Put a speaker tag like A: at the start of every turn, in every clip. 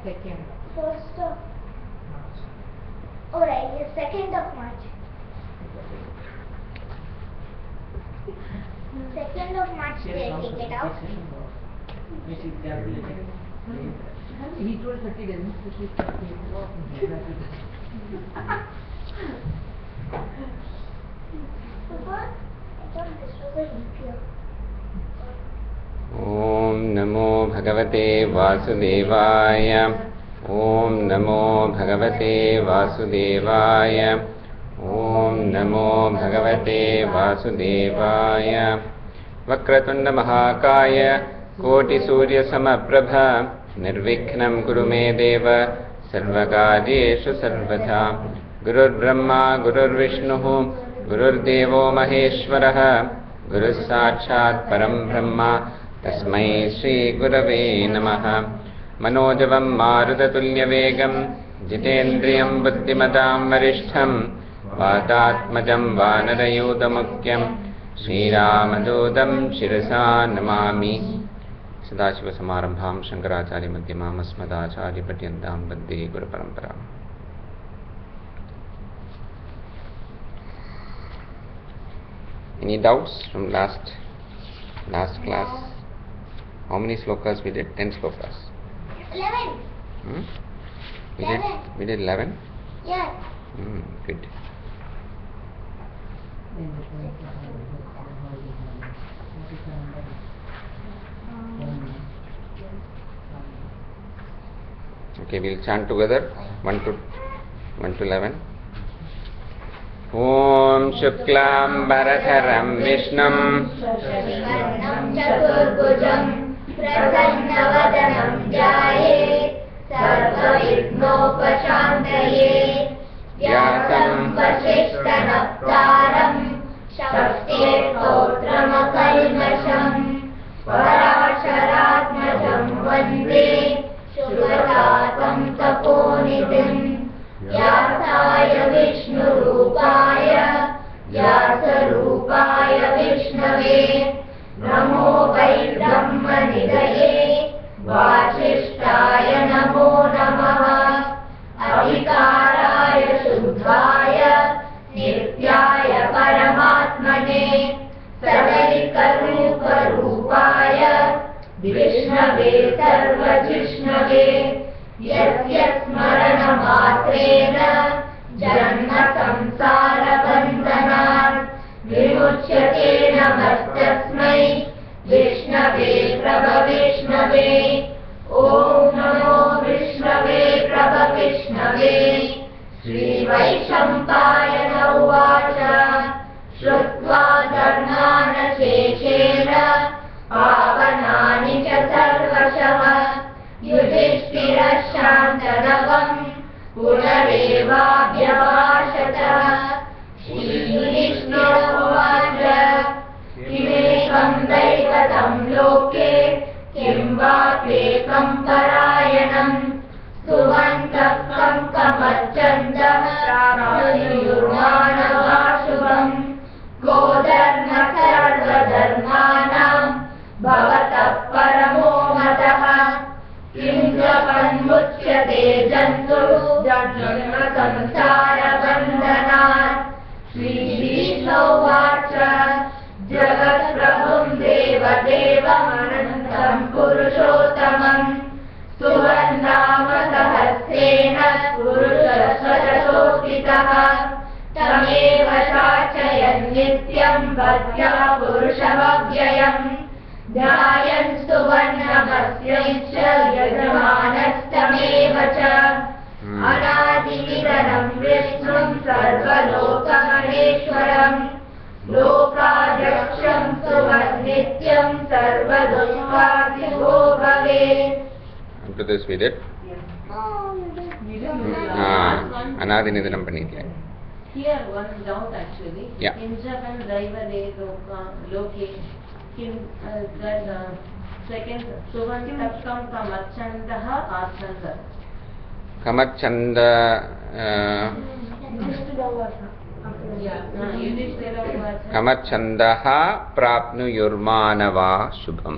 A: Second.
B: 1st of Alright, the 2nd of March. 2nd of March they take it out.
A: He told 30 days.
C: Om Namo Bhagavate Vasudevaya. Om Namo Bhagavate Vasudevaya. Om Namo Bhagavate Vasudevaya. Vakratunda Mahakaya Koti Surya Samaprabha Nirvikhnam Kuru Me Deva Sarvakaryeshu Sarvada. Gurur Brahma Gurur Vishnuhu Gurur Devo Maheshwaraha Guru Sakshat Param Brahma Tasmai Shri Gurave Namaha. Manojavam Marudatulyavegam Jitendriyam Buddhimatam Varishtham Vatatmajam Vanarayudamukyam Shri Ramadodam Shirasa Namami. Sadashiva Samarambham Shankaracharya Madhyamam Asmadacharya Patyandam Vande Guru Parampara. Any doubts from last class? How many slokas we did? 10 slokas.
B: 11.
C: We did 11?
B: Yes.
C: Good. Okay, we'll chant together 1 to 11. Om Shuklam Bharadharam Vishnum
B: Shashivardhanam Chaturbhujam Prasannavadanam Jayet Sarvavighnopashantaye Vyasam Vasishtanaptaram Shakti Stottramakalmasham Parasharatmajam Vande Shubhatatam Taponidhim Vyasaya Vishnurupaya Vyasarupaya Vishnave Namo Vai Brahmanidaye Vashishtaya Namo Namaha Adhikaraya Shuddhaya Nityaya Paramatmane Sadalikarupa Rupaya Vishnave Sarvajishnave Yasya Smarana Matrena Janma Samsara Bandhanat Vimuchyate Namastasmai Vishnave Prabha Vishnave. Om Namo Vishnave Prabha Vishnave. Shri Vaishampayana Uvacha Shrutva Dharmana Sheshena Pavanani Cha Sarvashah Yudhishthira Shantanavam Punarevabhyavashatah. Shri Yudhishthira Uvacha Kimekam Daivatam Loke Kim Vapekam Parayanam Suvantakam Kamachandah Prapnuyurmanavashubham Godharma Sarvadharmanam Bhavatah Paramo Matah Kim Japanmuchyate Jantu Janma Samsara Bandhanat. Shri Vishnu Vacha Jagat Prabhum Deva Devam Anantam Purushottamam Suvarnama Sahasrena Purusha Swadasostitah Tameva Shachayan Nityam Bhajya Purushavabhyayam Dhyayan Suvarnamasyacha Yajamanastamewa Cha Anadinidaram Vishnum Sarvalokamaneshwaram Lokadaksham Suvarnityam Sarvadukkhadibho Bhave.
C: Up to this we did? Anadinidaram Panitya.
D: Here one doubt actually.
C: Yeah.
D: In Japan, Daivade Loke, Kim, that second, Suvantakam Kamachandaha Asanta.
C: Kamachanda Kamachandaha Prapnuyurmanava Shubham.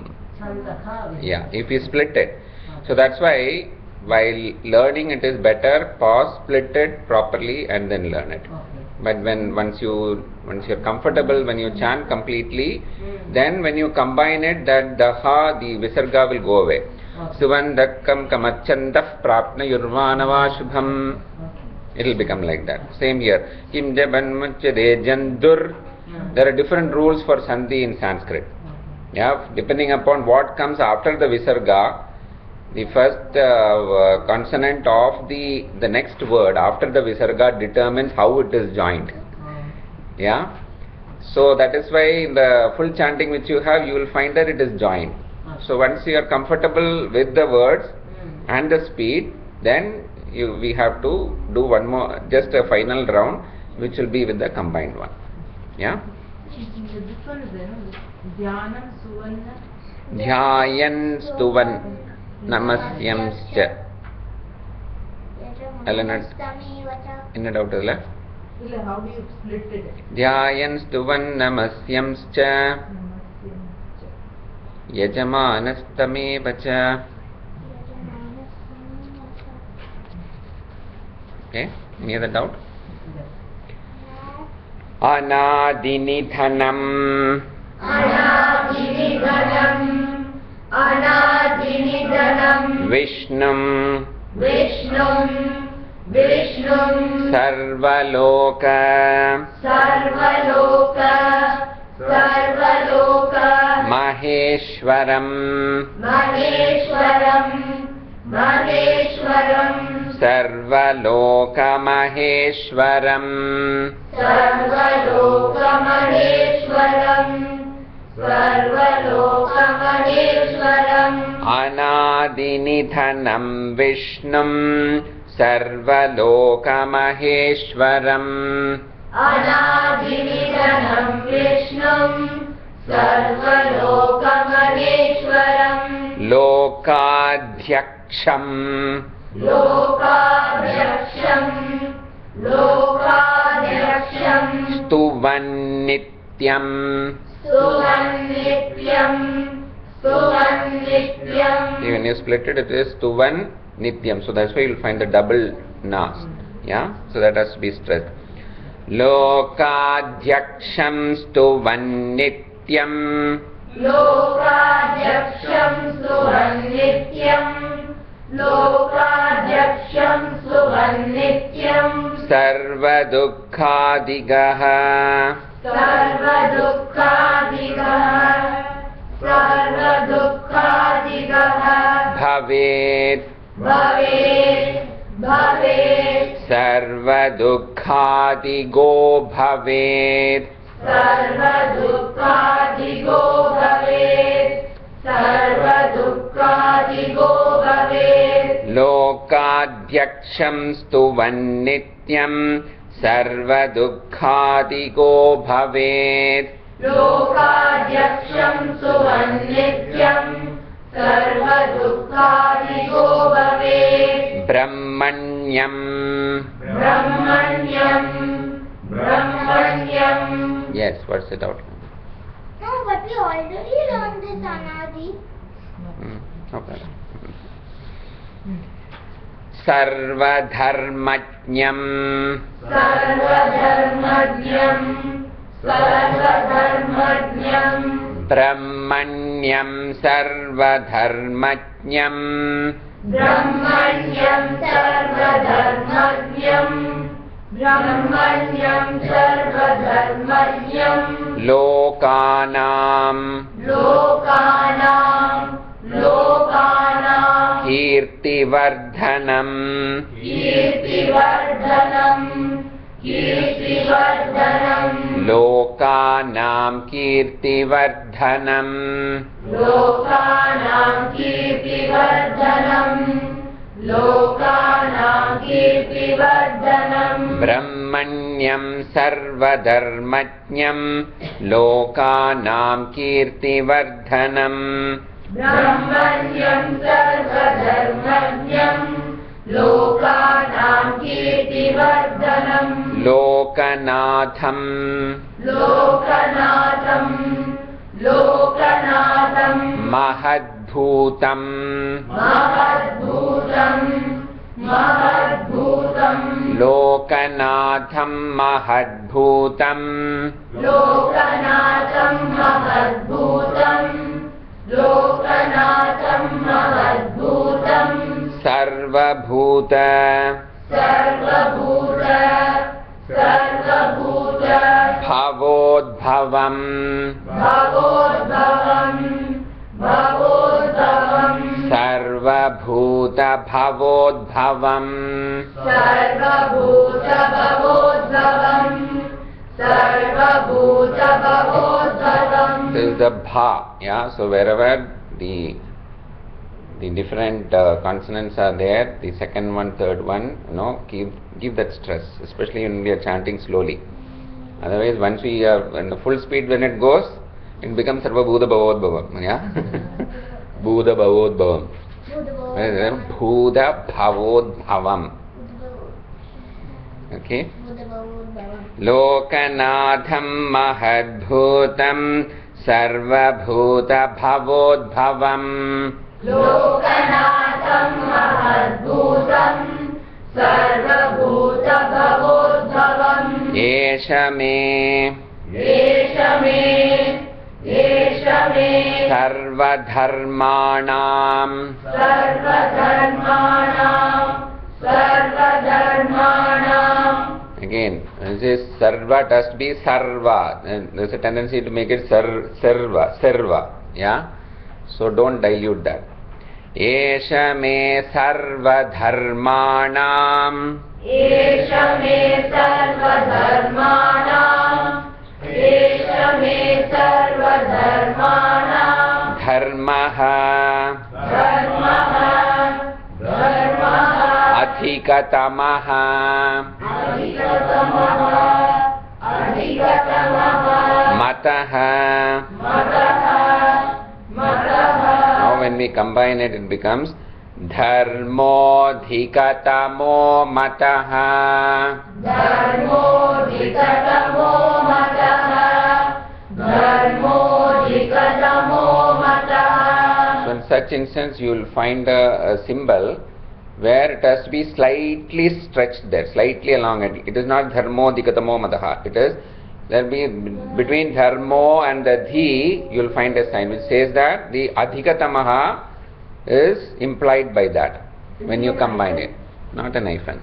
C: Yeah, if you split it. So that's why while learning it is better pause, split it properly and then learn it.
A: Okay.
C: But once you're comfortable, when you chant completely, then when you combine it, that the visarga will go away. Suvandakkam kamachandaf prapna yurvanava shubham. It will become like that. Same here. Kim jabanmachade jandur. There are different rules for sandhi in Sanskrit. Yeah, depending upon what comes after the visarga, the first consonant of the next word after the visarga determines how it is joined. Yeah. So that is why in the full chanting which you have, you will find that it is joined. So once you are comfortable with the words and the speed, then we have to do one more, just a final round, which will be with the combined one. Yeah.
A: This one is there, no? Dhyanam Suvanna.
C: Dhyayan stuvan namasyamscha. In doubt is left.
A: How do you split it?
C: Dhyayan stuvan namasyamscha. Yajamanastameva cha. Okay, any other doubt? Anadinidhanam.
B: Anadinidhanam. Anadinidhanam.
C: Vishnum.
B: Vishnum. Vishnum.
C: Sarvaloka.
B: Sarvaloka. Sarvaloka.
C: Maheshwaram.
B: Maheshwaram. Maheshwaram.
C: Sarvaloka Maheshwaram.
B: Sarvaloka Maheshwaram. Sarvaloka Maheshwaram.
C: Anadinidhanam Vishnum. Sarvaloka Maheshwaram.
B: Anadinidhanam Vishnum. Sarvaloka Maheshwaram.
C: Lokadhyaksham.
B: Lokadhyaksham. Lokadhyaksham.
C: Stuvannityam.
B: Stuvannityam. Stuvannityam.
C: When you split it, it is Stuvan Nityam. So that's why you will find the double nas. Yeah. So that has to be stressed. Lokadhyaksham Stuvannityam.
B: Lokadhyaksham Stuvannityam. Lokadhyaksham Stuvannityam.
C: Sarvadukkhadigaha.
B: Sarvadukkhadigaha. Sarvadukkhadigaha.
C: Bhavet.
B: Bhavet. Bhavet.
C: Sarvadukkhadigo bhavet.
B: Sarvadukkhadigo bhavet. Sarvadukkhadigo bhavet.
C: Lokadhyaksham stuvannityam. Sarvadukkhadigo bhavet.
B: Lokadhyaksham Stuvannityam. Sarvadukkhadigo bhavet.
C: Brahmanyam.
B: Brahmanyam. Brahmanyam.
C: Yes, what's it out?
B: No, but we already learned this, Anadi.
C: Okay. Sarvadharmajñam.
B: Sarvadharmajñam. Sarvadharmajñam.
C: Brahmanyam sarvadharmajñam.
B: Brahmanyam sarvadharmajñam. Brahmanyam sarvadharmajñam.
C: Lokanam.
B: Lokanam. Lokanam.
C: Kirtivardhanam.
B: Kirtivardhanam. Kirtivardhanam.
C: Lokanam kirtivardhanam.
B: Lokanam kirtivardhanam. Lokanam kirtivardhanam.
C: Brahmanyam sarvadharmajñam. Lokanam kirtivardhanam.
B: Brahmanyam sarvadharmajñam. Lokanam kirtivardhanam.
C: Lokanatham.
B: Lokanatham. Lokanatham.
C: Mahad mahadbhutam lokanatham mahadbhutam sarvabhuta bhavodbhavam sarvabhuta bhavodbhavam. This is the bha, yeah. So wherever the different consonants are there, the second one, third one, give that stress, especially when we are chanting slowly. Otherwise, once we are in the full speed, when it goes, it becomes sarva bhuta bhavodbhavam, yeah. Bhuta bhavodbhavam. Bhuta bhavodbhavam. Okay. Lokanatham mahadbhutam sarvabhuta bhavodbhavam.
B: Lokanatham mahadbhutam sarvabhuta bhavodbhavam.
C: Esha me sarvadharmanam Again, this sarva has to be sarva. There is a tendency to make it sarva, yeah. So don't dilute that. Esha me sarva dharmanam. Dharmaha adhikatamaha. Mataha. Now when we combine it, it becomes dharmo dhikatamo mataha. So in such instance, you will find a symbol where it has to be slightly stretched there, slightly along it. It is not dharmo dhikatamo mataha. It is, there will be between dharmo and the dhi, you will find a sign which says that the adhikatamaha is implied by that when you combine it, not an hyphen.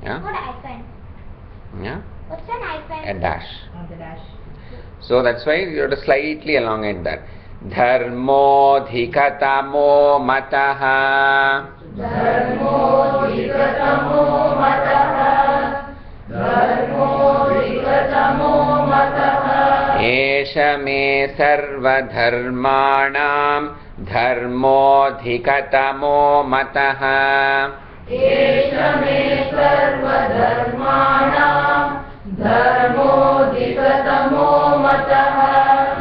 C: Yeah?
B: What hyphen?
C: Yeah?
B: What's an hyphen?
C: A dash.
A: On the dash.
C: So that's why you have to slightly elongate that. Dharmo dhikatamo mataha. Esha me sarva dharmanam dharmo dhikatamo mataha.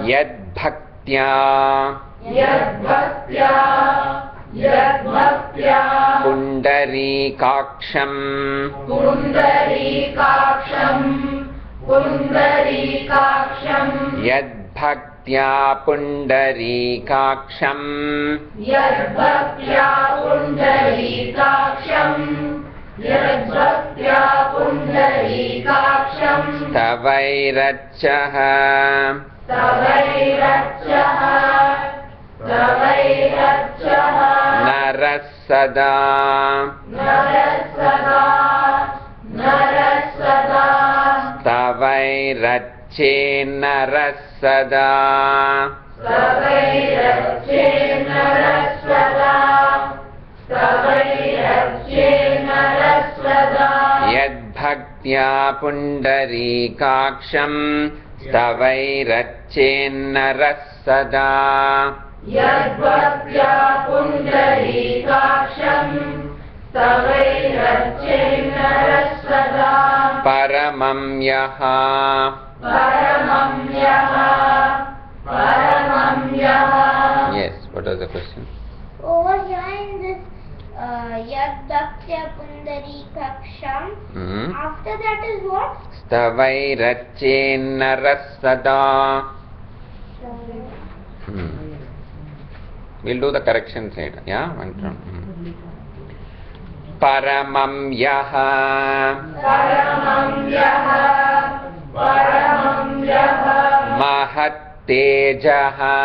C: Yad bhaktya pundarikaksham yad bhaktya pundarikaksham tavairachaha narasada tavairache narasada yad bhaktya pundarikaksham tavairache narasada paramam yaha. Yes, what was the question?
B: Over here in this Yad Bhaktya Pundarikaksham, after that is what?
C: Stavairache narasada. We'll do the corrections later. Yeah? Paramam yaha mahat tejaha.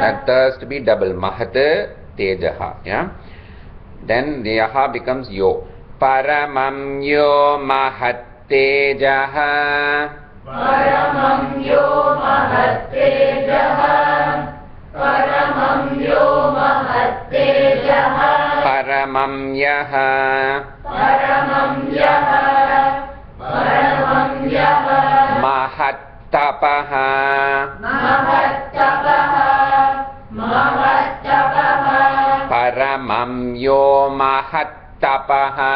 C: That has to be double. Mahat tejaha. Yeah? Then the yaha becomes yo. Paramam yo mahat tejaha.
B: Paramam yo mahat tejaha. Paramam yo mahat tejaha.
C: Paramam yaha.
B: Paramam yaha. Paramam yaha.
C: Mahat tapaha.
B: Mahat tapaha. Mahat tapaha.
C: Paramam yo mahat tapaha.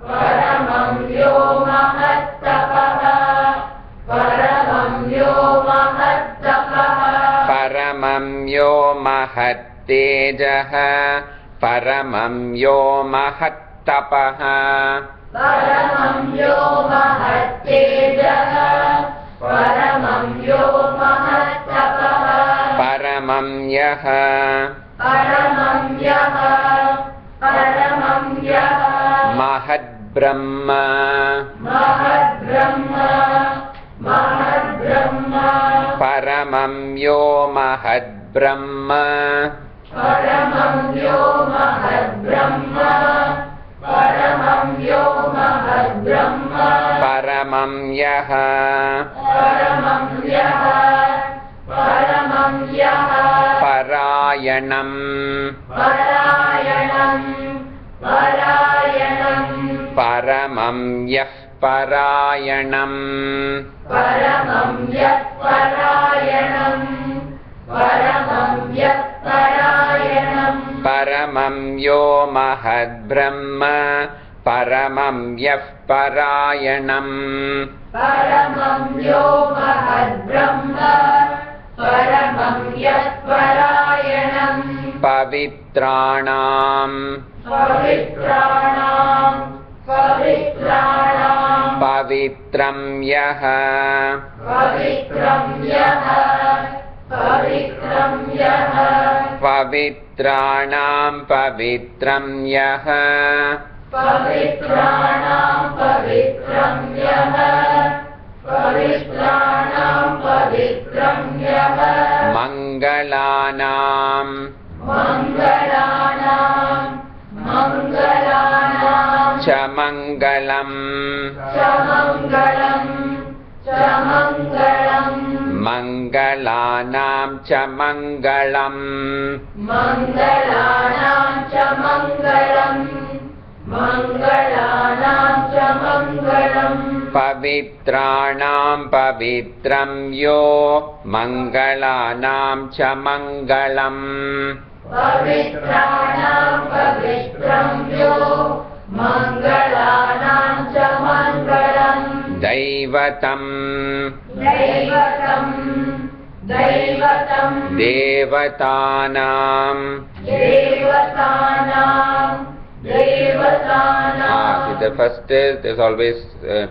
B: Paramam yo mahat tapaha. Paramam yo mahat tapaha.
C: Paramam yo mahat tejaha. Paramam yo mahat tapaha.
B: Paramam yo mahat tejaha. Paramam yo mahat tapaha.
C: Paramam yaha.
B: Paramam yaha. Paramam yaha.
C: Mahat brahma.
B: Mahat brahma. Mahat brahma.
C: Paramam yo mahat brahma.
B: Paramam yo mahat brahma. Paramam yo mahat brahma.
C: Paramam yaha.
B: Paramam yaha. Paramam yaha.
C: Parayanam.
B: Parayanam. Parayanam.
C: Paramam yah parayanam.
B: Paramam yat parayanam. Paramam yat parayanam.
C: Paramam yo mahat brahma. Paramam yah parayanam.
B: Paramam yo mahat brahma. Paramam yat parayanam.
C: Pavitranam.
B: Pavitranam. Pavitranam.
C: Pavitram yaha.
B: Pavitram yaha. Pavitram yaha.
C: Pavitranam pavitram yaha.
B: Pavitranam pavitram yaha. Pavitranam pavitram yaha.
C: Mangalanam.
B: Mangalanam. Mangalanam.
C: Chamangalam.
B: Chamangalam. Chamangalam.
C: Mangalanam chamangalam.
B: Mangalanam chamangalam. Mangalanam chamangalam.
C: Pavitranam pavitram yo. Mangalanam chamangalam.
B: Pavitranam pavitram yo. Mangalanam chamangalam.
C: Daivatam.
B: Daivatam. Daivatam.
C: Devatanam.
B: Devatanam. Devatanam.
C: See, the first is, there's always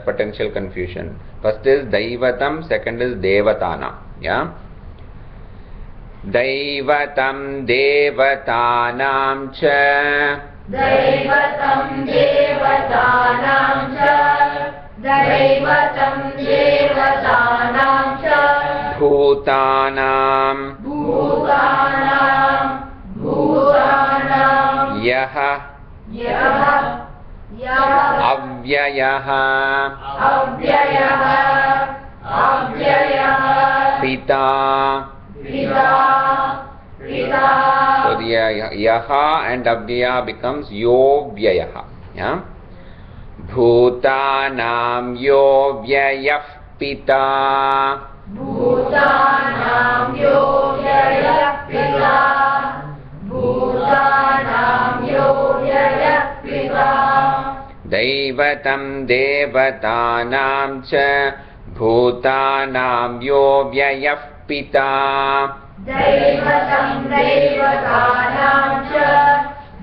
C: potential confusion. First is Daivatam, second is Devatana. Yeah? Daivatam Devatanam cha.
B: Daivatam Devatanam cha. Daivatam Devatanam cha.
C: Bhutanam.
B: Bhutanam. Bhutanam.
C: Yaha.
B: Yaha. Yaha.
C: Avyayaha.
B: Avyayaha. Avyayaha.
C: Pita.
B: Pita. Pita.
C: So the yaha and avyaya becomes yovyayaha. Yeah? Bhutanam yovyayah pita.
B: Bhutanam yovyayah pita. Bhutanam yovyayah pita.
C: Daivatam devatanam cha. Bhutanam yovyayah pita.
B: Daivatam Devatanam cha.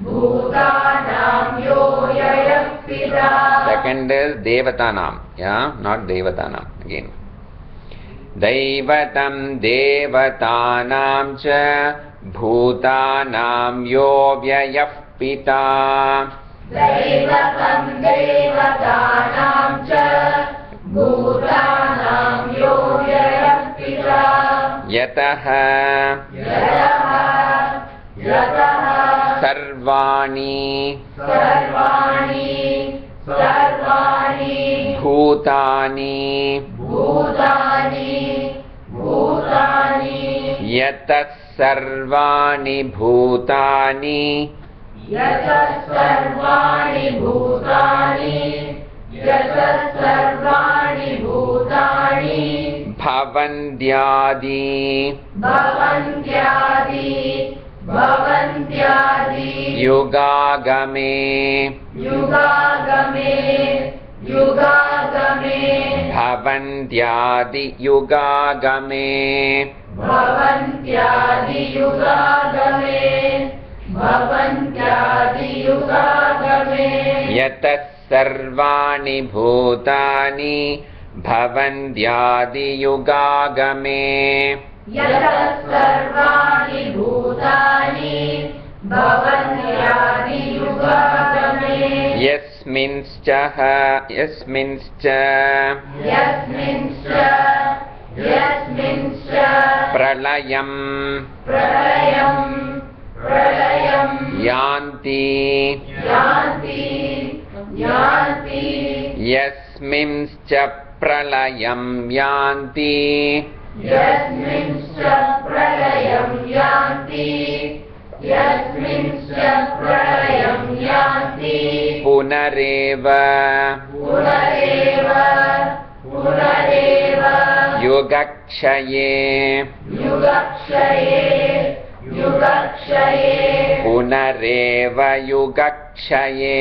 B: Bhutanam yovyayah pita.
C: Second is Devatanam. Yeah, not Devatanam. Again. दैवतं देवतानां च भूतानां यो व्ययः पिता
B: दैवतं देवतानां च भूतानां यो व्ययः पिता
C: यतः सर्वाणि भूतानि यतः सर्वाणि भूतानि भवन्त्यादि युगागमे भवन्त्यादि युगागमे यतः सर्वाणि भूतानि भवन्त्यादि युगागमे यस्मिंश्च प्रलयं यान्ति यस्मिंश्च प्रलयं यान्ति पुनरेव युगक्षये पुनरेव युगक्षये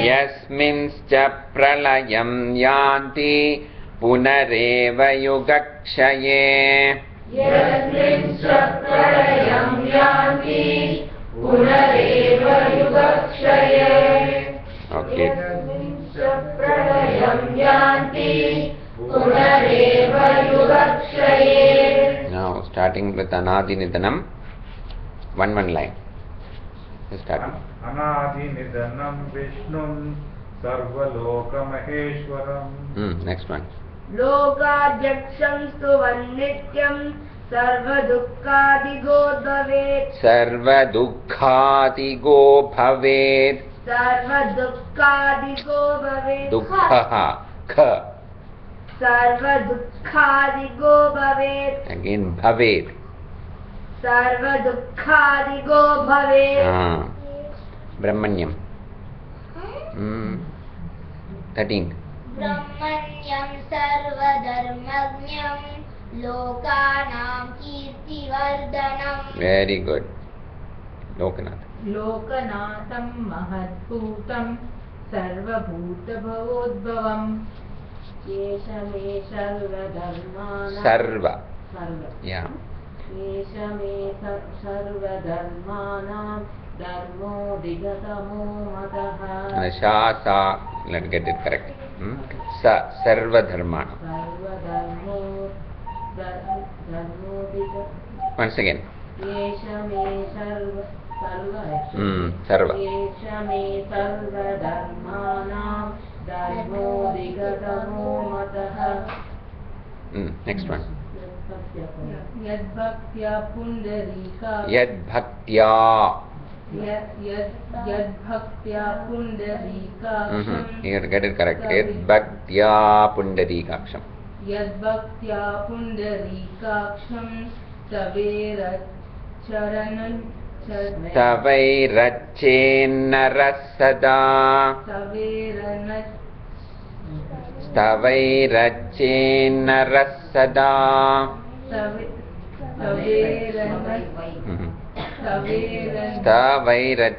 C: यस्मिंश्च प्रलयं यान्ति पुनरेव युगक्षये Okay. Now starting with Anadi Nidanam, one line. Start.
E: Anadi Nidanam Vishnum Sarvaloka Maheshwaram.
C: Next one.
B: लोकाध्यक्षं स्तुवन्नित्यं सर्वदुःखादिगो भवेत्
C: सर्वदुःखादिगो भवेत्
B: सर्वदुःखादिगो भवेत्
C: दुःखः ख
B: सर्वदुःखादिगो भवेत्
C: again भवेत्
B: सर्वदुःखादिगो भवेत्
C: ब्रह्मण्यं 13
B: ब्रह्मण्यं सर्वधर्मज्ञं लोकानां कीर्तिवर्धनम्
C: Very good. Lokanath.
A: लोकनाथं महद्भूतं सर्वभूतभवोद्भवम्
D: एष मे सर्वधर्माणां
C: Sarva. Yeah.
D: एष मे सर्वधर्माणां धर्मो विगतमो मतः
C: Shasa. Let's get it correct. Sa sarva dharmana.
D: सर्वधर्मो धर्मो विगतमो
C: Once again.
D: एष मे
C: Sarva.
D: एष मे सर्वधर्माणां धर्मो विगतमो मतः
C: Next one.
A: यद्भक्त्या पुण्डरीका
C: Yad bhaktya.
A: यद्भक्त्या पुण्डरीका
C: You get it correct. Yad bhaktya pundarikaksham.
A: यद्भक्त्या पुण्डरीकाक्षं
C: Tavairachenara sada. Tavairachenara sada.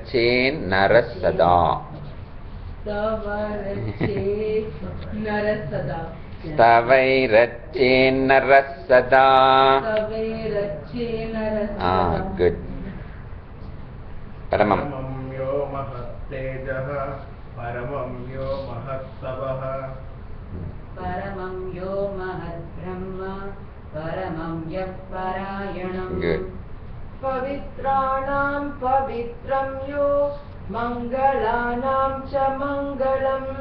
C: Tavairachenara sada. Tavairachenara sada. Good. Paramam.
E: Yo तेजः परमं यो महत्तपः
D: परमं यो महद्ब्रह्म परमं यः परायणम्
C: Good.
A: पवित्राणां पवित्रं यो मङ्गलानां च मङ्गलम्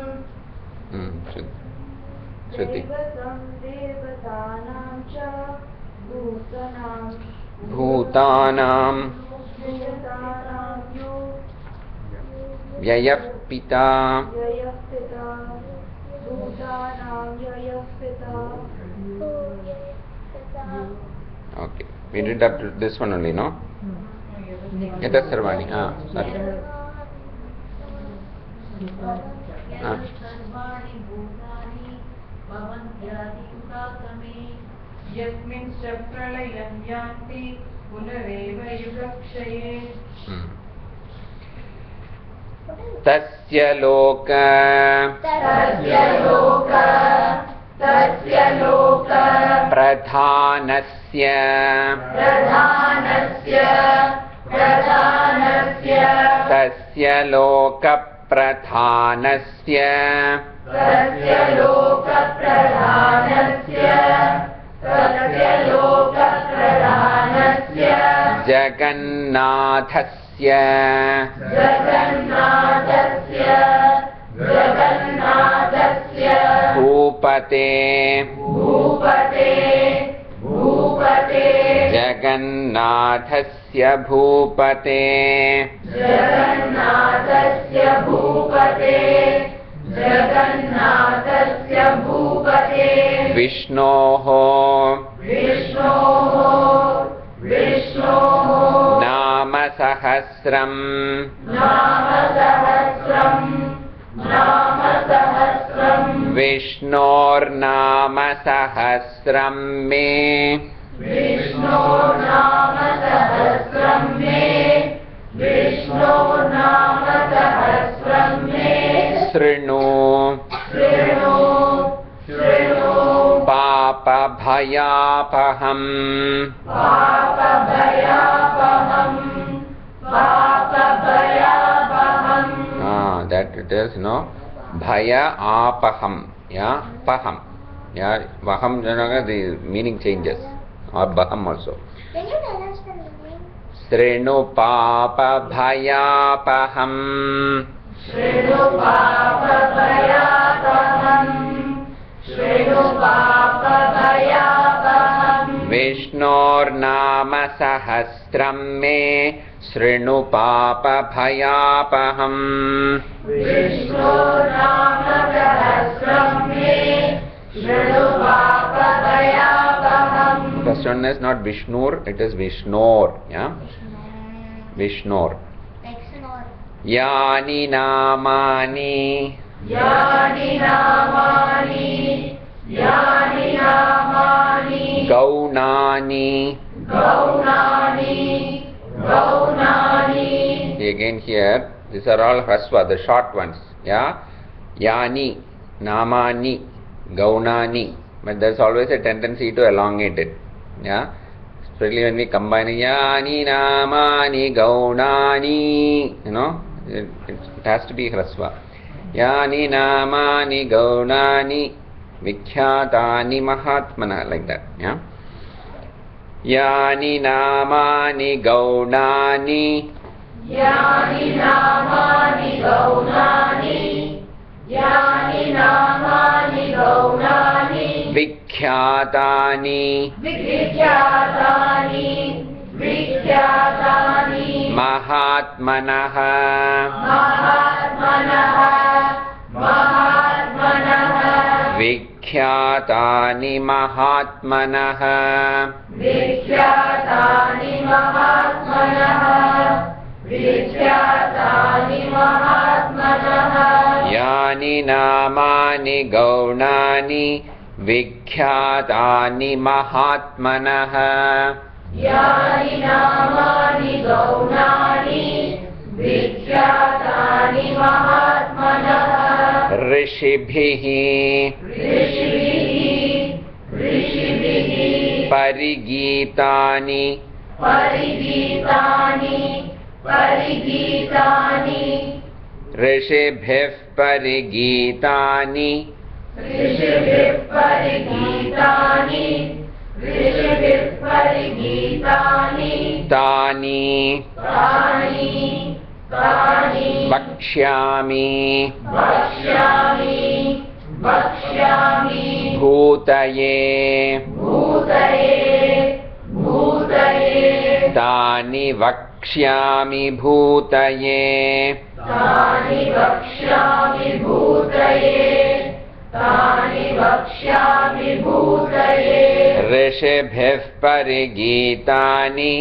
C: Shruti.
A: देवतानां च भूतानां
C: Bhutanam
A: यो
C: Vyayah Pita.
A: ययः पिता भूतानां ययः पिता
C: Okay. We did up to this one only, no? Yata Sarvani. Sorry.
A: सर्वाणि भूतानि भवन्त्यादियुगागमे यस्मिंश्च प्रलयं यान्ति पुनरेव युगक्षये
C: Tasya loka pradhanasya tasya loka pradhanasya jagannathasya bhupate jagannathasya bhupate vishnoho nama sahasram Vishnor nama sahasram me Srinu Papa bhayapaham That it is, no? Bhaya apaham. Yeah, paham. Yeah, vaham, the meaning changes. Or baham also.
B: Can you tell us the meaning?
C: Srinu papa bhayapaham Vishnor nama sahasram me Srinu papa bhayapaham First one is not Vishnur, it is Vishnor. Yeah, Vishnor.
B: Ignore.
C: Yani namani Gaunani. Again here, these are all hrasva, the short ones. Yeah, Yani, Namani, Gaunani. But there's always a tendency to elongate it. Yeah, especially when we combine Yani, Namani, Gaunani. You know, it has to be hrasva. Yani, Namani, Gaunani. Vikhyatani Mahatmana, like that. Yeah. Yani namani gaunani Vikhyatani Mahatmanaha Vikhyatani Mahatmanaha Yani namani gaunani Vikhyatani Mahatmanaha Rishibhihi Parigitani ऋषिभिः परिगीतानि तानि वक्ष्यामि भूतये तानि वक्ष्यामि भूतये ऋषिभिः परिगीतानि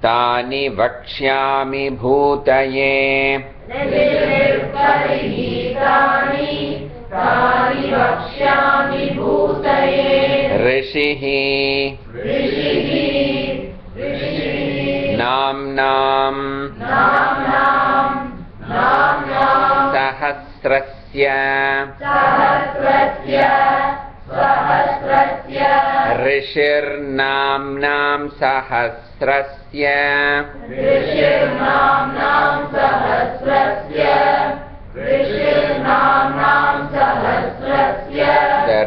C: तानि वक्ष्यामि भूतये ऋषिः नाम्नां सहस्रस्य ऋषिर्नाम्नां सहस्रस्य The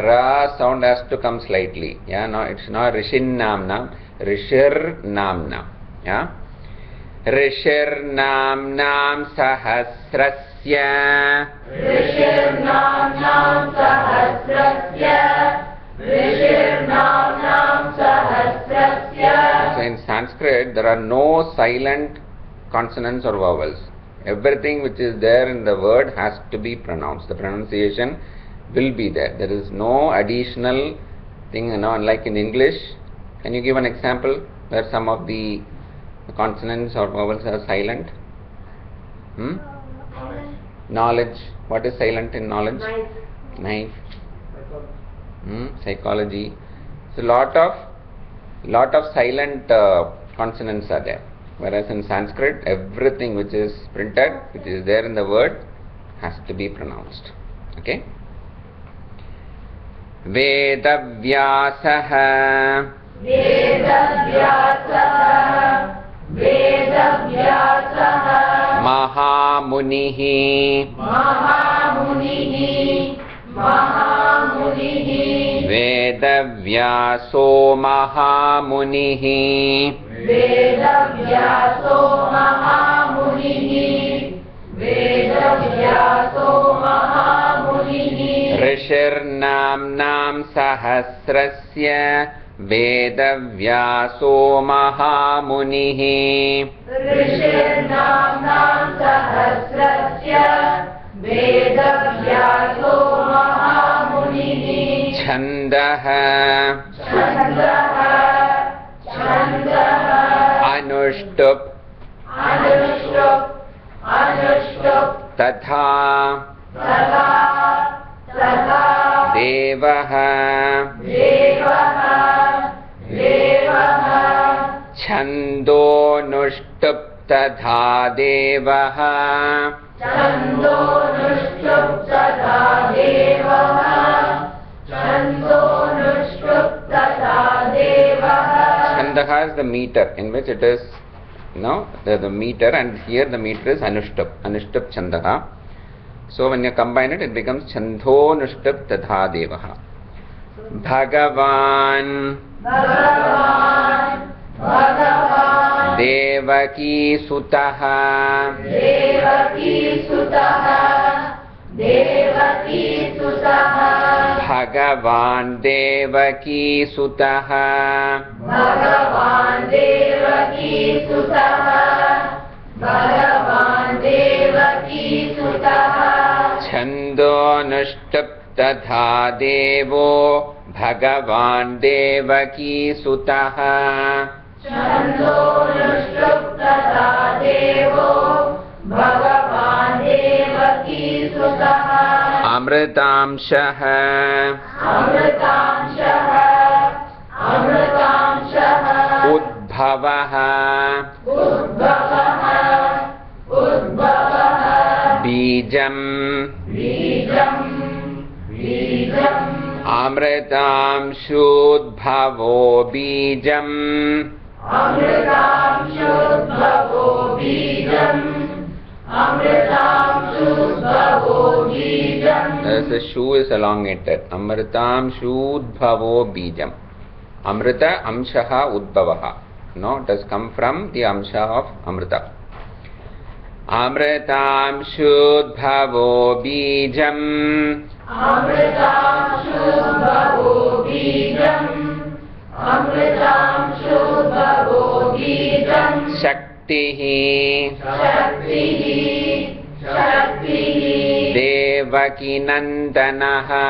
C: ra sound has to come slightly. Yeah, no, it's not Rishin Namnam, Rishir Namnam. Yeah, Rishir Namnam Sahasrasya. So in Sanskrit, there are no silent consonants or vowels. Everything which is there in the word has to be pronounced. The pronunciation will be there. There is no additional thing, unlike in English. Can you give an example where some of the consonants or vowels are silent? Knowledge. What is silent in knowledge? Knife. Psychology. So lot of silent consonants are there. Whereas in Sanskrit, everything which is printed, which is there in the word, has to be pronounced. Okay? Vedavyasah Mahamunihi Vedavyaso Mahamunihi Rishirnamnam Sahasrasya Vedavyaso Mahamunihi Chandaha Anushtup Tatha Devaha Chando Nushtup Tatha Devaha Chandaha is the meter in which it is, the meter, and here the meter is Anushtup Chandaha. So when you combine it, it becomes Chandho Nushtup Tatha Devaha. Bhagavan Devaki Sutaha Bhagavan Devaki Sutaha Chando Nushtup Tatha Devo Bhagavan Devaki Sutaha Amritamshaha Udbhavaha Bijam Amritamshudbhavo Bijam
D: Amritam Shudbhavo Bijam.
C: The shu is elongated. Amritam Shudbhavo Bijam. Amrita Amshaha Udbhavaha. No, it has come from the Amsha of Amrita. Amritam Shudbhavo Bijam.
D: Amritam Shudbhavo Bijam. Amritam Shudbhavo Bijam.
C: Shaktihi
D: Shaktihi Shaktihi
C: Devaki Nandanaha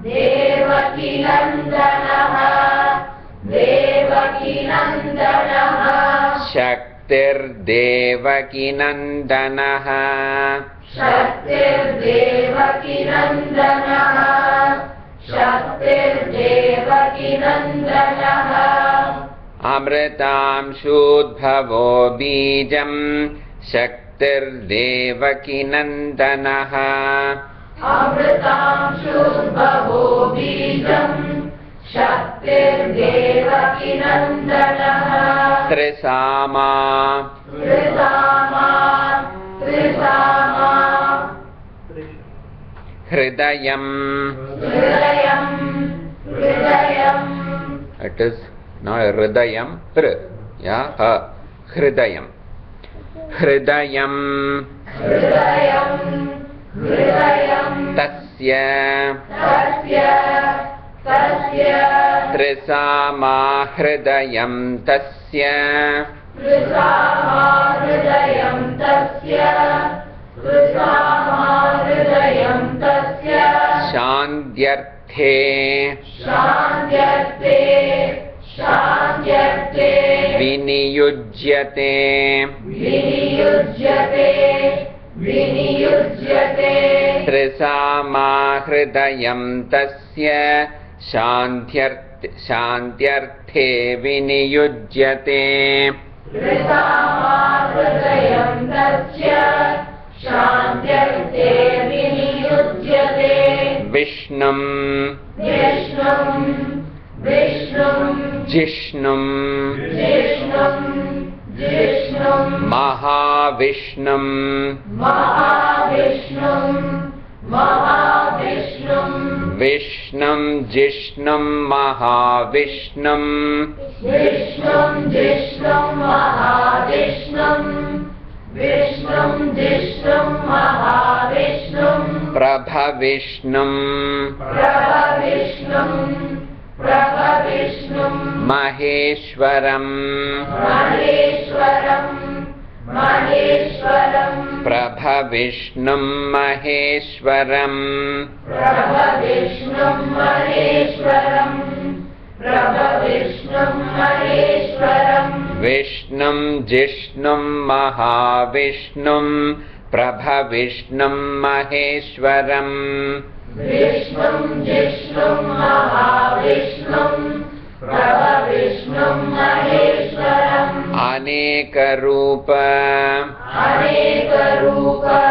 D: Devaki Nandanaha Devaki Nandanaha
C: Shaktir Devaki Nandanaha
D: Shaktir Devaki Nandanaha Shaktir Devaki Nandanaha
C: Amritam Shudbhavo Bijam Shaktir Devaki Nandanaha
D: Amritam Shudbhavo Bijam Shaktir Devaki Nandanaha
C: Trisama
D: Trisama Trisama
C: Hridayam.
D: Hridayam Hridayam.
C: It is not Hridayam. Yeah, Hridayam. Hridayam.
D: Hridayam Hridayam.
C: Tasya.
D: Tasya Tasya.
C: Trisama Hridayam Tasya.
D: Trisama Hridayam Tasya. Trisama Hridayam Tasya.
C: Shandyarthe.
D: Shandyarthe Shandyarthe.
C: Viniyujyate.
D: Viniyujyate Viniyujyate.
C: Trisama Hridayam Tasya. Shandyarthe viniyujyate.
D: Trisama Hridayam Tasya. Shandyarthe viniyujyate.
C: Vishnum.
D: Vishnum Vishnum
C: Jishnum.
D: Vishnum Vishnum.
C: Mahavishnum.
D: Mahavishnum Mahavishnum.
C: Vishnum Jishnum Mahavishnum.
D: Vishnum Jishnum Mahavishnum. Vishnum Jishnum Mahavishnum.
C: Prabhavishnum.
D: Prabhavishnum Prabhavishnum.
C: Maheshwaram.
D: Maheshwaram Maheshwaram.
C: Prabhavishnum Maheshwaram.
D: Prabhavishnum Maheshwaram. Prabhavishnum Maheshwaram.
C: Vishnum Jishnum Mahavishnum. Prabhavishnum Maheshwaram.
D: Vishnum Jishnum Mahavishnum. Prabhavishnum Maheshwaram.
C: Aneka Rupa.
D: Aneka Rupa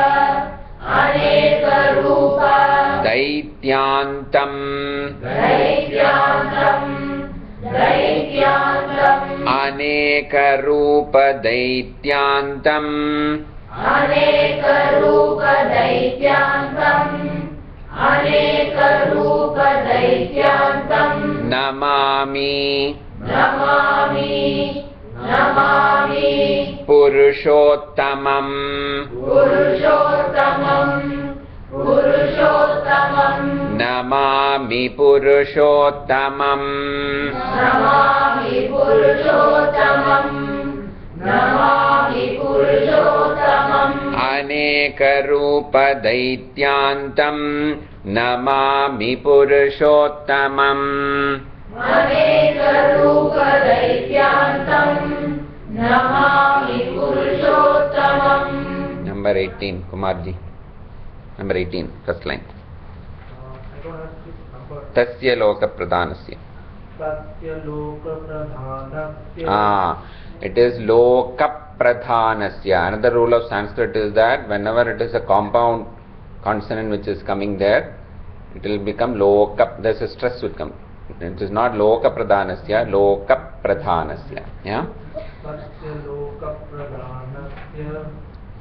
D: Aneka Rupa.
C: Daityantam.
D: Daityantam Daityantam.
C: Aneka Rupa Daityantam.
D: Aneka Rupa Daityantam. Aneka Rupa Daityantam.
C: Namami.
D: Namami Namami.
C: Purushottamam.
D: Purushottamam Purushottamam.
C: Namami Purushottamam.
D: Namami Purushottamam. Namami Purushottamam.
C: Aneka Rupa Daityantam. Namami Purushottamam.
D: Aneka Rupa Daityantam. Namami Purushottamam.
C: Number 18, Kumarji. Number 18, first line.
E: I don't have this number.
C: Tasya Loka Pradhanasya.
E: Tasya loka pradhanasya.
C: It is Loka Pradhanasya. Another rule of Sanskrit is that whenever it is a compound consonant which is coming there, it will become Loka. There's a stress would come. It is not Loka Pradhanasya, Loka Pradhanasya. Yeah?
E: Tasya loka pradhanasya.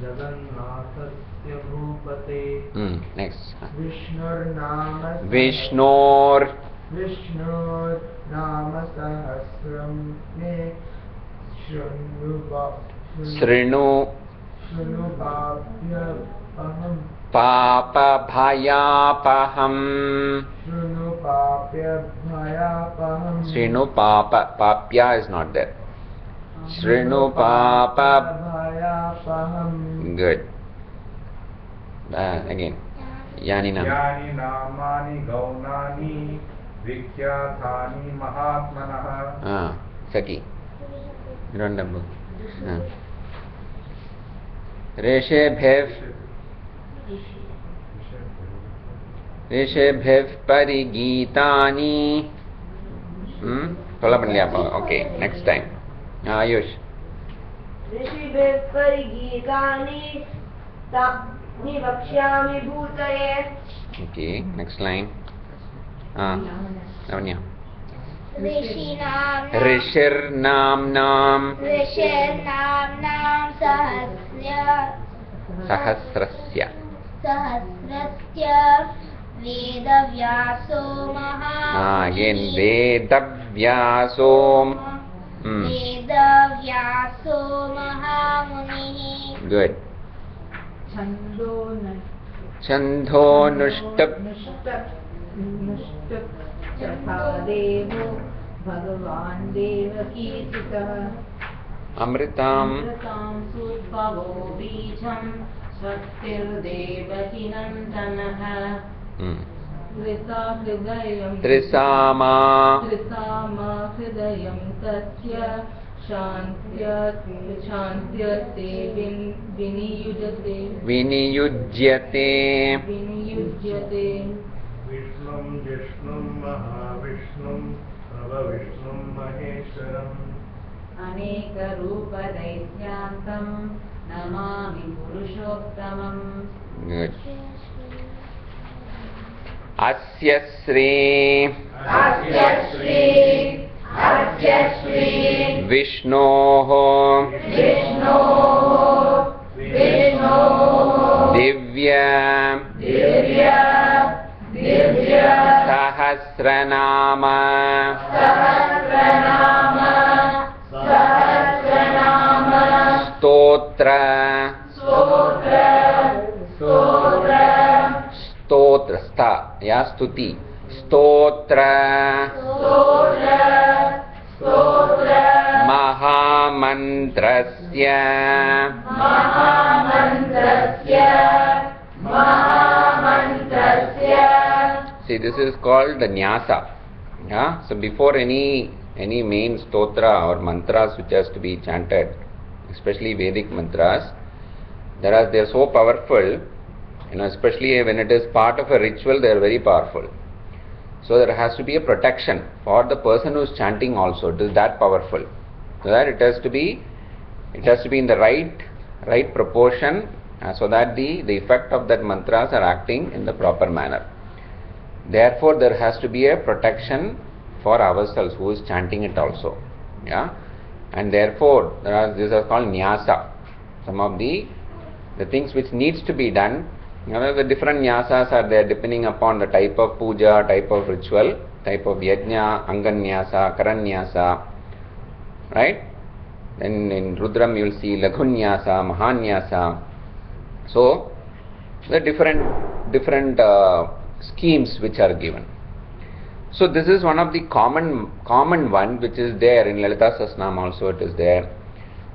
E: जगन्नाथस्य भूपते
C: Next.
E: विष्णुर्नाम सहस्रं मे
C: Srinu Papabhayapaham. Srinu Papa. Papya is not there. Srinu Papa. Good. Again. Yani Nam.
E: यानि नामानि गौणानि विख्यातानि महात्मनः
C: Saki. You don't have book. ऋषिभिः परिगीतानि. थोड़ा बन लिया. Okay, next time. Ayush.
D: ऋषिभिः परिगीतानि तानि वक्ष्यामि भूतये.
C: Okay, next line. Lavanya. ऋषिर्नाम्नां सहस्रस्य
B: वेदव्यासो महामुनिः.
C: Good. छन्दो नुष्टप्
A: देवो भगवान् देवकीसुतः.
C: अमृताम्
A: सुत्पवो बीजं स्वस्तिर्देवकी नन्दनः.
C: त्रिसामा
A: हृदयं तस्य शान्त्यस्ते विनियुज्यते.
E: विष्णुं जिष्णुं महाविष्णुं भवविष्णुं महेश्वरम्
A: अनेकरूपदैत्यान्तं Namami पुरुषोत्तमम्.
C: Good. Asya Sri Vishnoho Divya Sahasranama Stotra sta ya stuti stotra mahamantrasya. See, this is called the nyasa. Yeah? So before any main stotra or mantras which has to be chanted, especially Vedic mantras, they are so powerful, especially when it is part of a ritual, they are very powerful. So there has to be a protection for the person who is chanting also. It is that powerful. So that it has to be in the right proportion, so that the effect of that mantras are acting in the proper manner. Therefore, there has to be a protection for ourselves who is chanting it also. Yeah, and therefore these are called nyasa. Some of the things which needs to be done. The different nyasas are there depending upon the type of puja, type of ritual, type of yajna, anganyasa, karanyasa, right? Then in Rudram you will see lagunyasa, mahanyasa. So the different schemes which are given. So this is one of the common one which is there in Lalita Sahasranam also. It is there,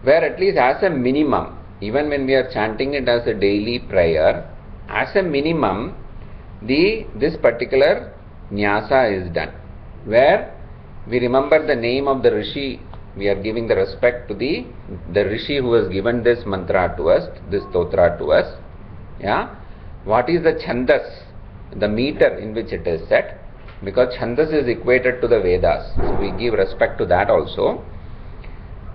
C: where at least as a minimum, even when we are chanting it as a daily prayer, as a minimum, this particular nyasa is done, where we remember the name of the rishi. We are giving the respect to the rishi who has given this mantra to us, this stotra to us. Yeah, what is the chandas, the meter in which it is set, because chandas is equated to the Vedas, so we give respect to that also.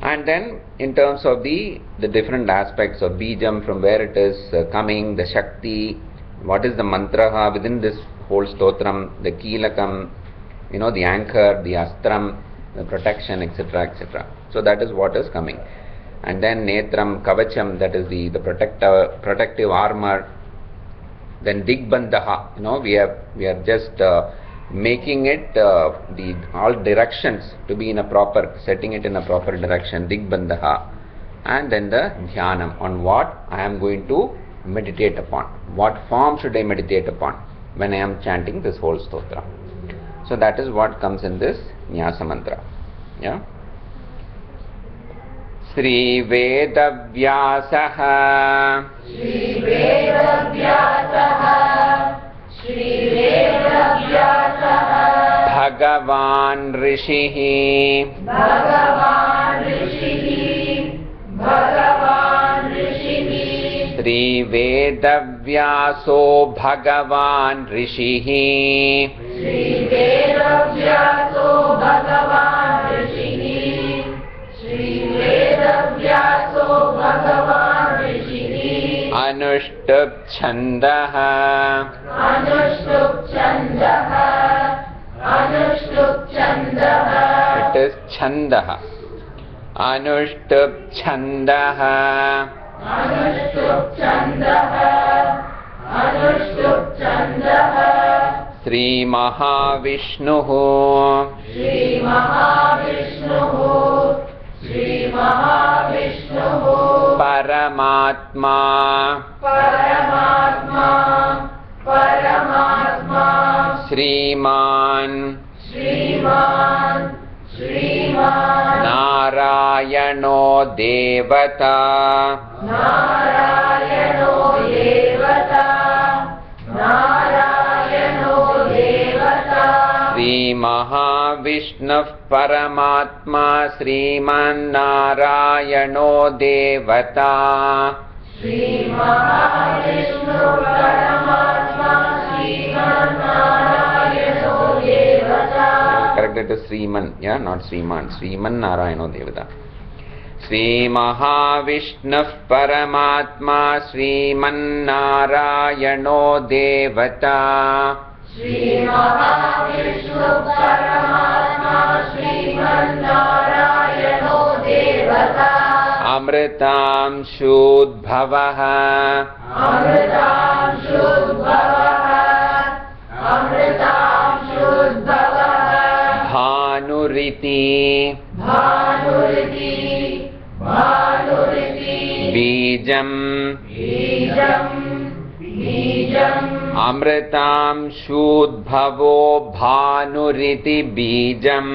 C: And then in terms of the different aspects of bijam, from where it is coming, the shakti, what is the mantra within this whole stotram, the kilakam, the anchor, the astram, the protection, etc., etc. So that is what is coming. and then netram kavacham, that is the protective armor. Then digbandaha, we are just making it the all directions to be in a proper, setting it in a proper direction, digbandaha. And then the dhyanam, on what I am going to meditate upon, what form should I meditate upon when I am chanting this whole stotra. So that is what comes in this Nyasa mantra. Yeah. Sri Veda Vyasaha Sri Veda Vyasaha Sri Veda Vyasaha Bhagavan Rishihi Bhagavan Rishihi Bhagavan Rishihi Sri Veda Vyaso Bhagavan Rishihi Sri Veda Vyaso Bhagavan Rishihi Sri Veda Vyaso Bhagavan Rishihi Anushtup Chandaha Anushtup Chandaha Anushtup Chandaha. It is Chandaha. Anushtup Chandaha Anushtup Chandaha Anushtup Chandaha Sri Mahavishnuhu Sri Mahavishnuhu Sri Mahavishnuhu Paramatma Paramatma Paramatma Sriman Sriman Sriman Narayano Devata Narayano Devata Narayano Devata Sri Mahavishnu Paramatma Sriman Narayano Devata Sri Mahavishnu Paramatma Sriman Narayano Devata. Correct, it is Sriman, yeah, not Sriman. Sriman Narayano Devata. Sri Mahavishnu Paramatma Sriman Narayano Devata. Sri Mahavishnu Paramatma Sriman Narayano Devata. Amritam Shudbhavaha Amritam Shudbhavaha Amritam Shudbhavaha Bhanuriti Bhanuriti Bhanuriti Bijam Bijam Bijam Amritam Shudbhavo Bhanuriti Bijam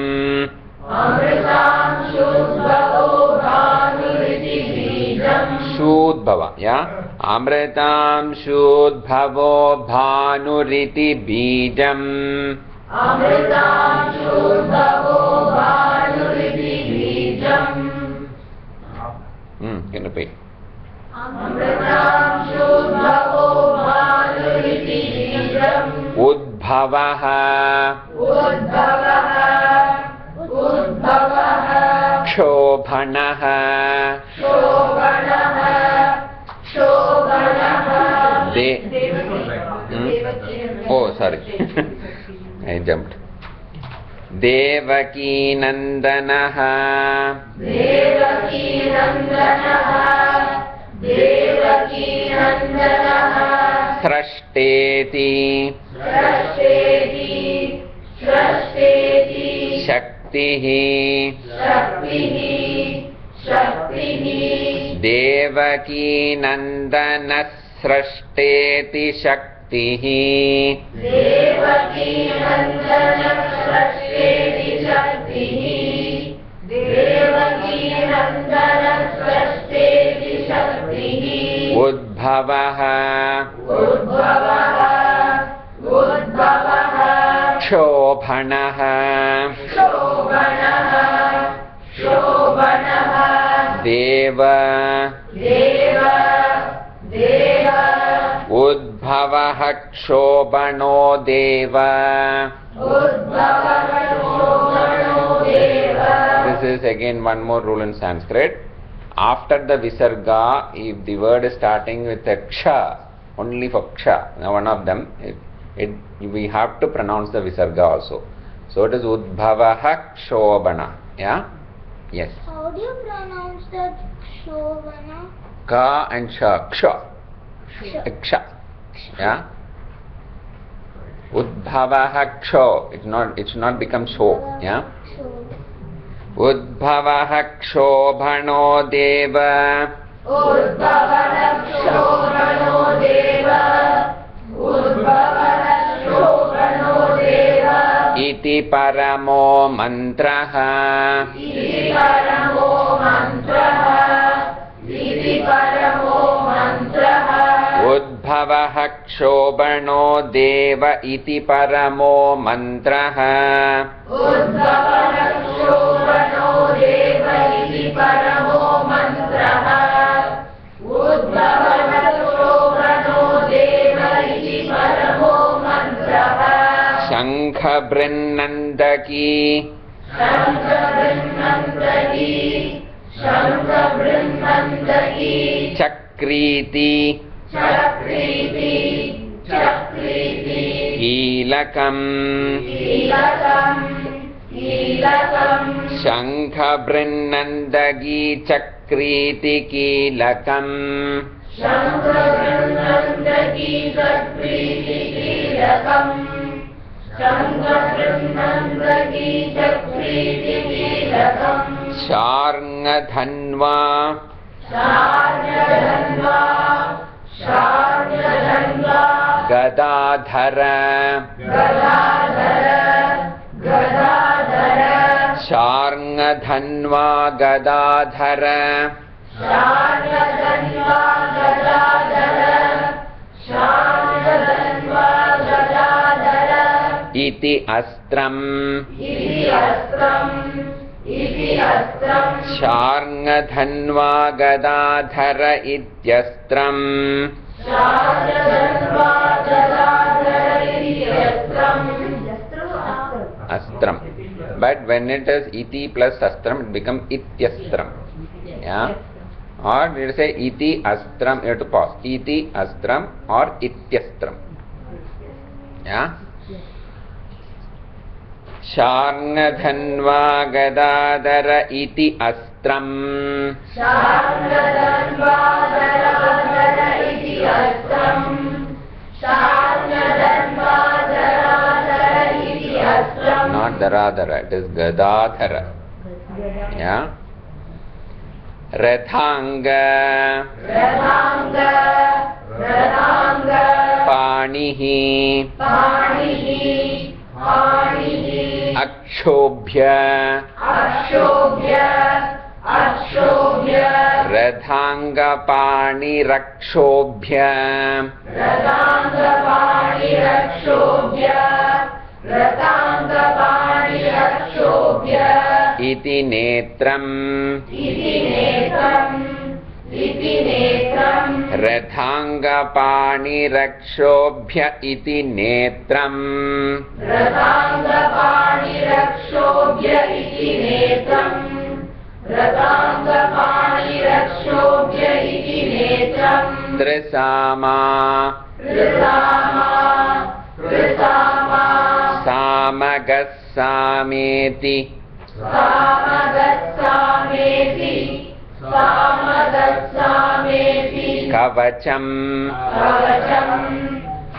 C: Amritam Shudbhavo Bhanuriti Bijam Shudbhava, yeah. Amritam Shudbhavo Bhanuriti Bijam Amritam Shudbhavo Bhanuriti Bijam. Can you repeat? Amritam Shudbhavo Bhanuriti Bijam Udbhavaha Udbhavaha Udbhavaha Shobhanaha Shobhanaha Shobhanaha Oh, sorry. I jumped. Devaki Nandanaha Devaki Nandanaha Devaki Nandanaha Srashteti Srashteti Srashteti Shaktihi Shaktihi Shaktihi Devaki Nandana Srashteti Shaktihi Devaki Nandana Srashteti Shaktihi Devaki Nandana Srashteti Shaktihi Udbhavaha Udbhavaha Udbhavaha Shobhanaha Shobhanaha Shobhanaha Deva Deva Deva Udbhavaha Shobhano Deva Udbhavaha Shobhano Deva. This is again one more rule in Sanskrit. After the Visarga, if the word is starting with a Ksha, only for Ksha, now one of them, we have to pronounce the Visarga also. So it is Udbhavaha Shobhana, yeah? Yes.
B: How do you pronounce that Kshovana?
C: Ka and Sha. Ksha. Ksha. Yeah. Udbhavaha Ksho. It should not become Sho. Yeah. Udbhavaha Kshobhano Deva.
D: Udbhavana Kshobhano Deva. Udbhavana Kshobhano Deva.
C: Iti paramo mantraha.
D: Iti paramo mantraha. Iti paramo mantraha.
C: Udbhavaha Kshobhano Deva iti paramo mantraha.
D: Udbhavana Kshobhano Deva iti paramo mantraha. Udbhavana Kshobhano Deva iti paramo mantraha.
C: Shankha Brinnandaki.
D: Shankha Brinnandaki. Shankha Brinnandaki.
C: Chakriti.
D: Chakriti. Chakriti.
C: Kilakam.
D: Kilakam. Kilakam.
C: Shankha Brinnandaki Chakriti Kilakam.
D: Shankha Brinnandaki Chakriti Kilakam. Shankha Brinnandaki Chakriti Kilakam.
C: Sharngadhanva.
D: Sharngadhanva. Sharngadhanva.
C: Gadadhara.
D: Gadadhara. Gadadhara.
C: Sharngadhanva Gadadhara.
D: Sharngadhanva Gadadhara. Sharngadhanva Gadadhara.
C: Iti astram.
D: Iti astram. Iti astram.
C: Sharngadhanva Gadadhara ityastram.
D: Sharngadhanva Gadadhara iti astram.
C: Astram. But when it is iti plus astram, it becomes ityastram. Yeah. Or we say iti astram, you have to pause. Iti astram or ityastram. Yeah. Sharngadhanva Gadadhara iti astram.
D: Sharngadhanva Gadadhara iti astram. Sharngadhanva Gadadhara iti astram.
C: Not Daradhara, it is Gadadhara. Yeah. Rathanga.
D: Rathanga. Rathanga.
C: Panihi.
D: Panihi. Panihi.
C: Akshobhya.
D: Akshobhya. Akshobhya.
C: Rathanga pani rakshobhya.
D: Rathanga pani rakshobhya. Rathanga pani rakshobhya.
C: Iti netram.
D: Iti netram. Iti netram.
C: Rathanga pani rakshobhya iti netram.
D: Rathanga pani rakshobhya iti netram. Rathanga pani rakshobhya iti netram.
C: Trisama.
D: Trisama. Trisama.
C: Samagassameti.
D: Samagassameti. Samagassameti.
C: Kavacham.
D: Kavacham.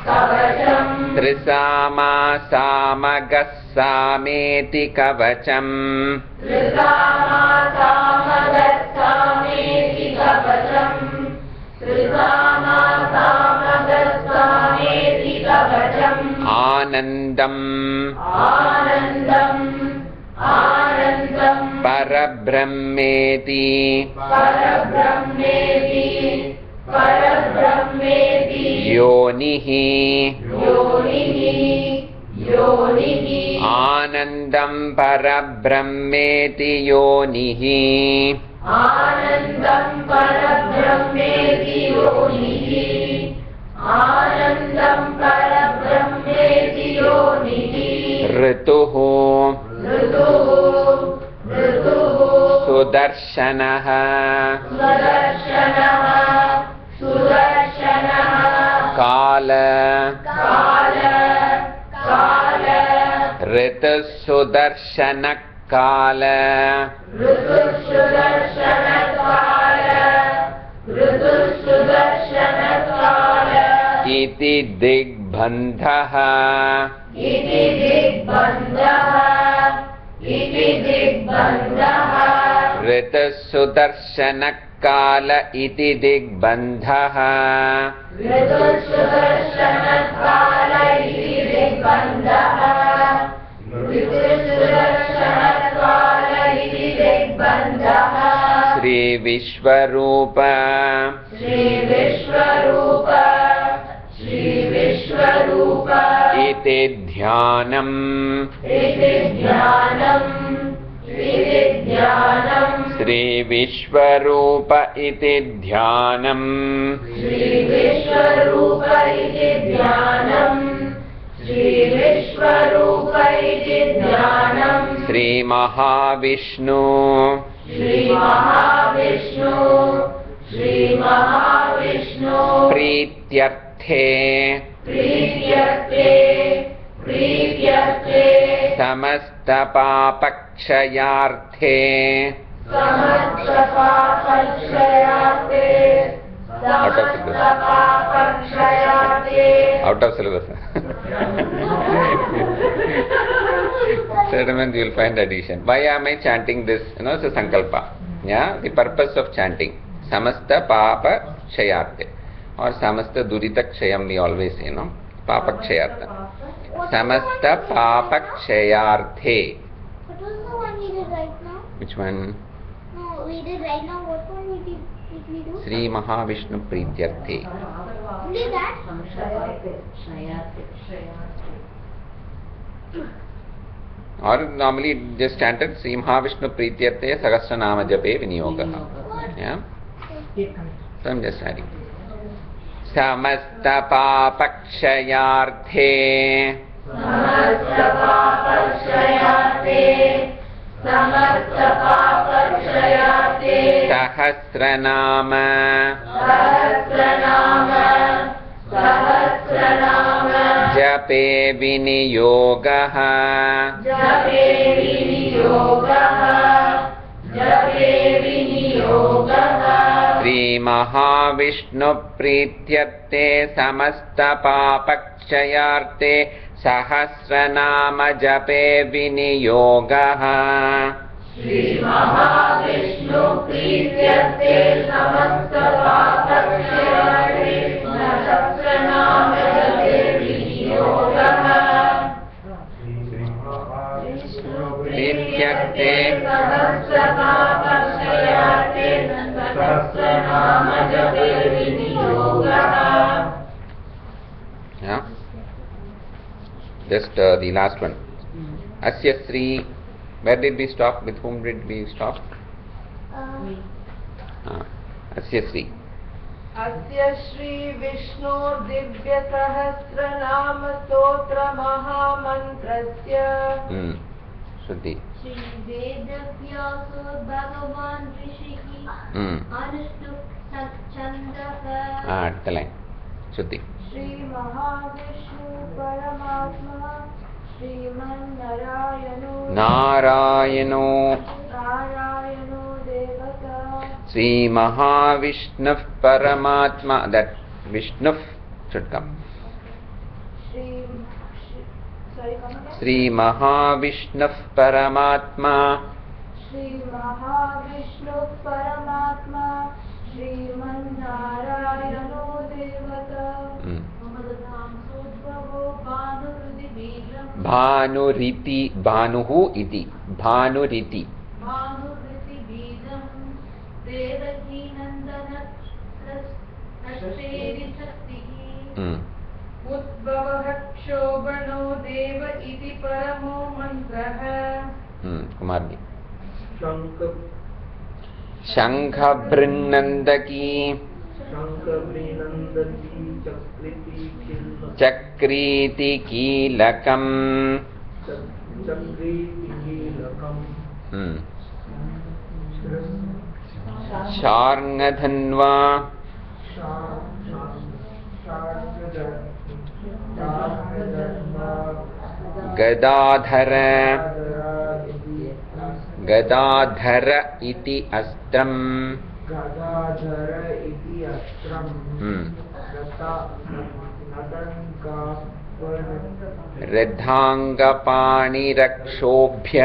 D: Kavacham.
C: Trisama samagassameti kavacham.
D: Trisama samagassameti kavacham. Trisama samagassameti kavacham.
C: Anandam.
D: Anandam. Anandam.
C: Parabrahmeti.
D: Parabrahmeti. Parabrahmeti.
C: Yonihi.
D: Yonihi. Yonihi.
C: Anandam parabrahmeti yonihi.
D: Anandam parabrahmeti yonihi. Anandam parabrahmeti yonihi.
C: Rituhu.
D: Rituhu. Rituhu.
C: Sudarshanaha.
D: Sudarshanaha. Sudarshanaha.
C: Kala.
D: Kala. Kala.
C: Ritu Sudarshana kala iti digbandhah Ritusudarshana kala iti digbandhah Shri Vishwarupa iti dhyanam Shri Vishwarupa iti dhyanam Shri Mahavishnu Prityarthe Samasta papakshayarthe Out of syllabus. Certainly you will find addition. Why am I chanting this? It's a sankalpa. Yeah, the purpose of chanting. Samasta papa kshayarthe. Or samasta durita kshayam we always say, Papa kshayartha. Samasta papa kshayarthe.
B: What was the one we did right now?
C: Which one?
B: No, we did right now. What one did we do?
C: Sri Mahavishnu Prityarthe.
B: Only that?
C: Or normally just chanted Sri Mahavishnu Prityarthe Sahasranama Jape Vinyogaha. Yeah? So I'm just adding. Samasta papakshayarthe Sahasranama Jape Viniyogaha Sri Mahavishnu Prityarthe Samasta papakshayarthe Sahasranama Jape Viniyogaha
D: Shri Mahavishnu Prityarthe Samasta papakshayarthe Sahasranama Jape Viniyogaha
C: Prityarthe
D: Samasta papakshayarthe Sahasranama Jape Viniyogaha.
C: Yeah. Just the last one. Asya Sri. Where did we stop? With whom did we stop? Asya Sri.
A: Asya Shri Vishnu Divya Sahasranama Stotra Mahamantrasya
C: Shruti.
B: Shri Vedavyaso Bhagavan Rishiki Anustuk Satchandaka
C: The line. Shruti.
A: Shri Mahavishnu Paramatma Shriman
C: Narayano
A: Devata
C: Sri Mahavishnu Paramatma. That Vishnu should come. Sri Mahavishnu Paramatma
A: Shri Mahavishnu Paramatma Shriman Narayano Devata
C: Bhanuriti Bhanuhu iti Bhanuriti
A: Bhanuriti Bidam Devaki Nandana Ashteri Shaktihi Udbhavah Kshobhano Deva iti Paramo Mantraha
C: Kumarni Shankha Brinnandaki Chakriti Kilakam Sharngadhanva Gadadhara Gadadhar इति अस्त्रं
D: गदाधर इति अस्त्रं
C: रथाङ्गपाणिरक्षोभ्य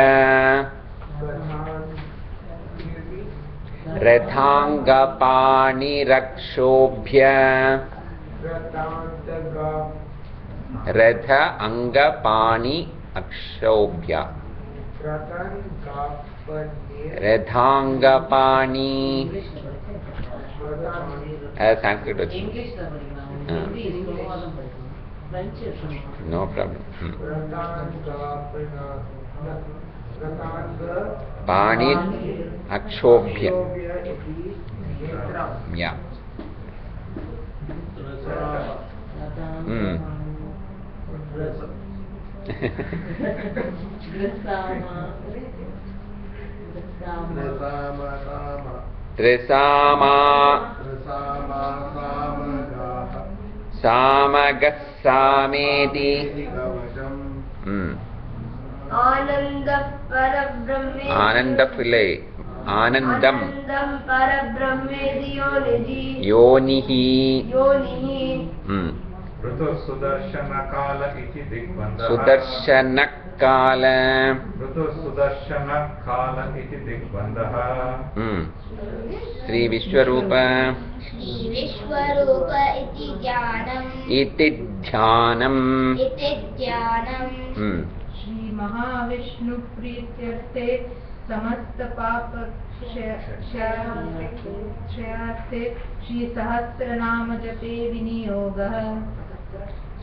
C: रथ अंगपाणि अक्षोभ्य रथांगपाणि संस्कृत नो problem पाणि अक्षोभ्य या त्रिसामा सामगस्सामेति आनन्दफले आनन्दं योनिहि
E: ऋतुसुदर्शनकाल इति दिग्बन्धः
C: सुदर्शनकाल
E: ऋतुसुदर्शनकाल इति दिग्बन्धः
C: श्री विश्वरूप
B: इति ज्ञानम्
C: इति ध्यानम्
A: श्री महाविष्णु प्रीत्यर्थे समस्त पाप क्षयार्थे श्री सहस्रनाम जपे विनियोगः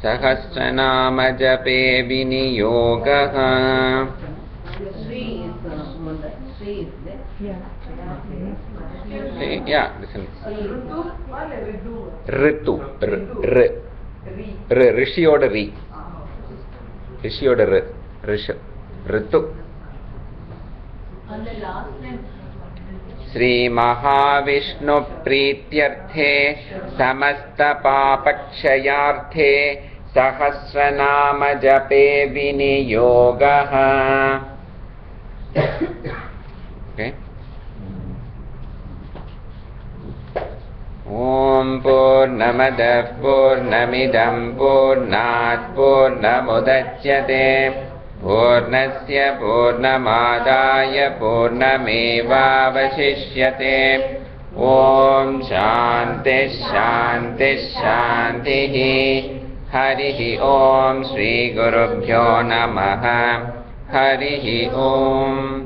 C: सहस्रनाम जपे विनियोगः yeah listen ऋतु ऋषियोட री ऋषियोட ऋतु श्री महाविष्णु प्रीत्यर्थे समस्त पापक्षयार्थे सहस्रनाम जपे विनियोगः okay ॐ पूर्णमदः पूर्णमिदं पूर्णात् पूर्णमुदच्यते पूर्णस्य पूर्णमादाय पूर्णमेवावशिष्यते ॐ शान्तिः शान्तिः शान्तिः हरिः ॐ श्रीगुरुभ्यो नमः हरिः ॐ